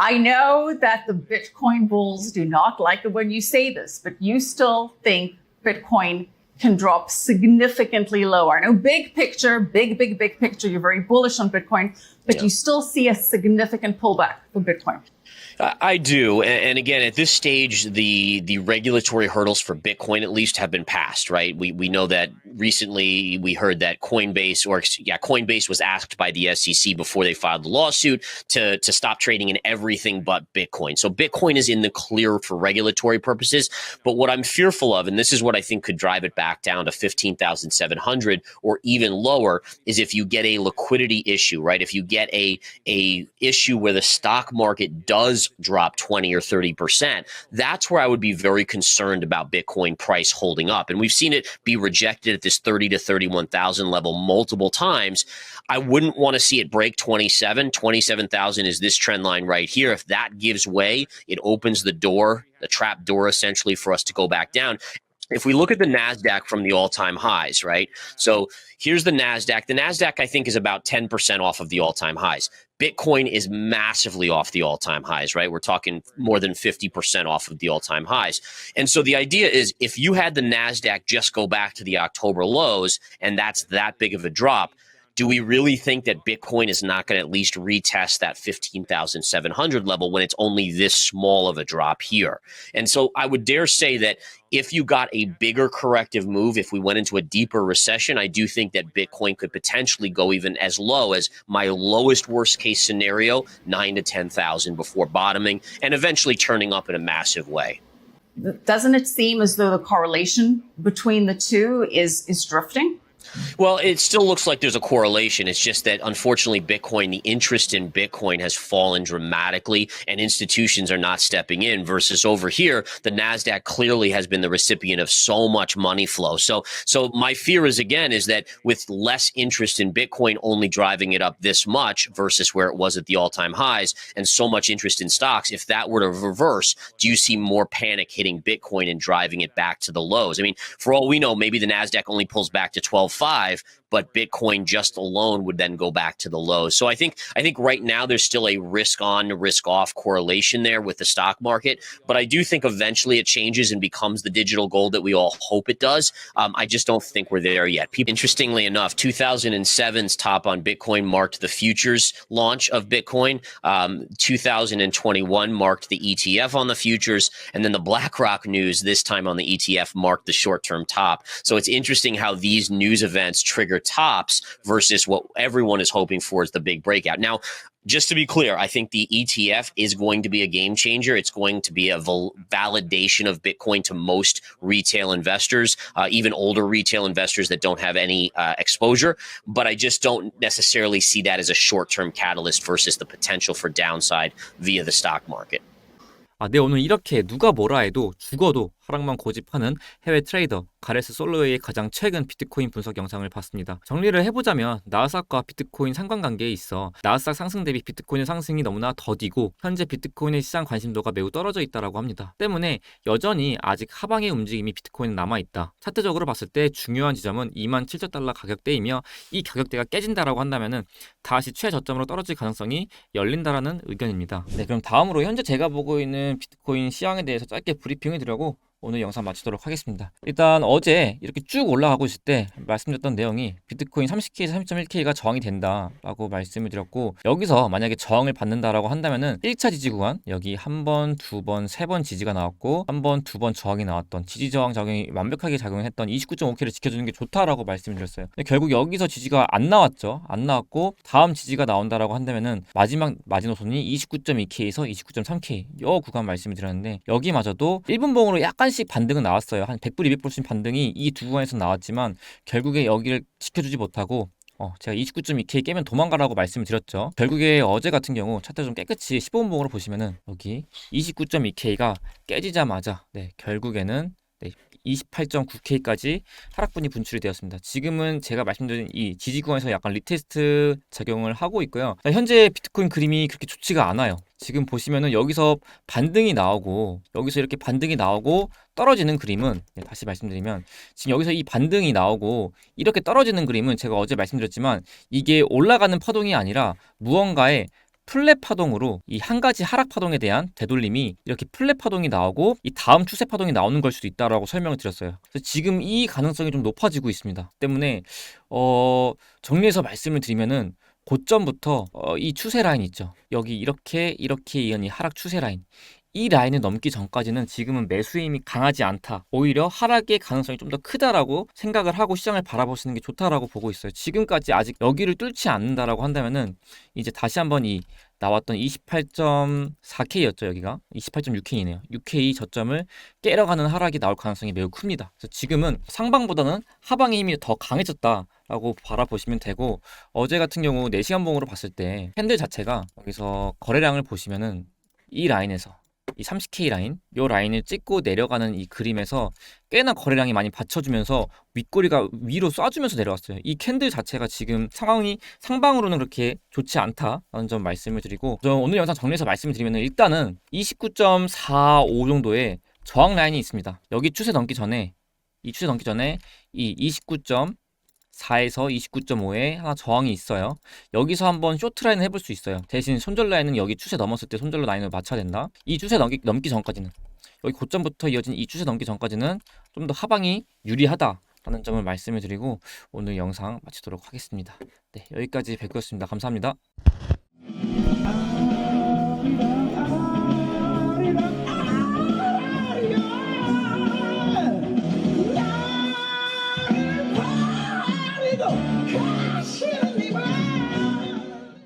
I know that the Bitcoin bulls do not like it when you say this, but you still think Bitcoin can drop significantly lower. I know big picture, big picture, you're very bullish on Bitcoin, but you still see a significant pullback for Bitcoin. I do. And again, at this stage, the regulatory hurdles for Bitcoin at least have been passed, right? We know that recently we heard that Coinbase was asked by the SEC before they filed the lawsuit to stop trading in everything but Bitcoin. So Bitcoin is in the clear for regulatory purposes. But what I'm fearful of, and this is what I think could drive it back down to 15,700 or even lower, is if you get a liquidity issue, right? If you get a issue where the stock market does drop 20 or 30%, that's where I would be very concerned about Bitcoin price holding up. And we've seen it be rejected at this 30 to 31,000 level multiple times. I wouldn't want to see it break 27,000 is this trend line right here. If that gives way, it opens the door, the trap door essentially for us to go back down. If we look at the NASDAQ from the all-time highs, right? So here's the NASDAQ. The NASDAQ, I think, is about 10% off of the all-time highs. Bitcoin is massively off the all-time highs, right? We're talking more than 50% off of the all-time highs. And so the idea is if you had the NASDAQ just go back to the October lows, and that's that big of a drop, do we really think that Bitcoin is not going to at least retest that 15,700 level when it's only this small of a drop here? And so I would dare say that if you got a bigger corrective move, if we went into a deeper recession, I do think that Bitcoin could potentially go even as low as my lowest worst case scenario, 9 to 10,000 before bottoming and eventually turning up in a massive way. Doesn't it seem as though the correlation between the two is drifting? Well, it still looks like there's a correlation. It's just that, unfortunately, the interest in Bitcoin has fallen dramatically and institutions are not stepping in versus over here, the NASDAQ clearly has been the recipient of so much money flow. So my fear is that with less interest in Bitcoin only driving it up this much versus where it was at the all-time highs and so much interest in stocks, if that were to reverse, do you see more panic hitting Bitcoin and driving it back to the lows? I mean, for all we know, maybe the NASDAQ only pulls back to 12.5, but Bitcoin just alone would then go back to the lows. So I think right now there's still a risk on, risk off correlation there with the stock market. But I do think eventually it changes and becomes the digital gold that we all hope it does. I just don't think we're there yet. Interestingly enough, 2007's top on Bitcoin marked the futures launch of Bitcoin. 2021 marked the ETF on the futures. And then the BlackRock news this time on the ETF marked the short-term top. So it's interesting how these news events trigger tops versus what everyone is hoping for is the big breakout. Now, just to be clear, I think the ETF is going to be a game changer. It's going to be a validation of Bitcoin to most retail investors, even older retail investors that don't have any exposure. But I just don't necessarily see that as a short-term catalyst versus the potential for downside via the stock market. 네, 오늘 이렇게 누가 뭐라 해도 죽어도 하락만 고집하는 해외 트레이더 가레스 솔로웨이의 가장 최근 비트코인 분석 영상을 봤습니다. 정리를 해보자면 나스닥과 비트코인 상관관계에 있어 나스닥 상승 대비 비트코인의 상승이 너무나 더디고 현재 비트코인의 시장 관심도가 매우 떨어져 있다고 합니다. 때문에 여전히 아직 하방의 움직임이 비트코인은 남아있다. 차트적으로 봤을 때 중요한 지점은 27,000달러 가격대이며 이 가격대가 깨진다라고 한다면은 다시 최저점으로 떨어질 가능성이 열린다라는 의견입니다. 네, 그럼 다음으로 현재 제가 보고 있는 비트코인 시황에 대해서 짧게 브리핑을 드리려고 오늘 영상 마치도록 하겠습니다. 일단 어제 이렇게 쭉 올라가고 있을 때 말씀드렸던 내용이 비트코인 30K에서 30.1K가 저항이 된다라고 말씀을 드렸고, 여기서 만약에 저항을 받는다라고 한다면은 1차 지지 구간 여기 한 번, 두 번, 세 번 지지가 나왔고 한 번, 두 번 저항이 나왔던 지지 저항 작용이 완벽하게 작용했던 29.5K를 지켜주는 게 좋다라고 말씀을 드렸어요. 근데 결국 여기서 지지가 안 나왔죠. 안 나왔고 다음 지지가 나온다라고 한다면은 마지막 마지노선이 29.2K에서 29.3K 요 구간 말씀을 드렸는데 여기마저도 1분봉으로 약간씩 반등은 나왔어요. 한 100불, 200불씩 반등이 이 두 구간에서 나왔지만 결국에 여기를 지켜주지 못하고 제가 29.2K 깨면 도망가라고 말씀을 드렸죠. 결국에 어제 같은 경우 차트 좀 깨끗이 15분봉으로 보시면은 여기 29.2K가 깨지자마자 결국에는 28.9K까지 하락분이 분출이 되었습니다. 지금은 제가 말씀드린 이 지지 구간에서 약간 리테스트 작용을 하고 있고요. 현재 비트코인 그림이 그렇게 좋지가 않아요. 지금 보시면은 여기서 반등이 나오고 여기서 이렇게 반등이 나오고 떨어지는 그림은 다시 말씀드리면 지금 여기서 이 반등이 나오고 이렇게 떨어지는 그림은 제가 어제 말씀드렸지만 이게 올라가는 파동이 아니라 무언가의 플랫 파동으로 이 한 가지 하락 파동에 대한 되돌림이 이렇게 플랫 파동이 나오고 이 다음 추세 파동이 나오는 걸 수도 있다라고 설명을 드렸어요. 그래서 지금 이 가능성이 좀 높아지고 있습니다. 때문에 정리해서 말씀을 드리면은 고점부터 이 추세 라인 있죠. 여기 이렇게 이은 이 하락 추세 라인. 이 라인을 넘기 전까지는 지금은 매수의 힘이 강하지 않다. 오히려 하락의 가능성이 좀 더 크다라고 생각을 하고 시장을 바라보시는 게 좋다라고 보고 있어요. 지금까지 아직 여기를 뚫지 않는다라고 한다면은 이제 다시 한번 이 나왔던 28.4K였죠. 여기가 28.6K이네요. 6K 저점을 깨러가는 하락이 나올 가능성이 매우 큽니다. 그래서 지금은 상방보다는 하방의 힘이 더 강해졌다라고 바라보시면 되고, 어제 같은 경우 4시간 봉으로 봤을 때 캔들 자체가 여기서 거래량을 보시면은 이 라인에서 이 30K 라인, 요 라인을 찍고 내려가는 이 그림에서 꽤나 거래량이 많이 받쳐주면서 윗꼬리가 위로 쏴주면서 내려왔어요. 이 캔들 자체가 지금 상황이 상방으로는 그렇게 좋지 않다라는 점 말씀을 드리고, 오늘 영상 정리해서 말씀을 드리면 일단은 29.45 정도의 저항 라인이 있습니다. 여기 추세 넘기 전에 이 29.4에서 29.5에 하나 저항이 있어요. 여기서 한번 쇼트 라인을 해볼 수 있어요. 대신 손절 라인은 여기 추세 넘었을 때 손절 라인을 맞춰야 된다. 이 추세 넘기 전까지는, 여기 고점부터 이어진 이 추세 넘기 전까지는 좀 더 하방이 유리하다라는 점을 말씀을 드리고 오늘 영상 마치도록 하겠습니다. 네, 여기까지 뵙겠습니다. 감사합니다.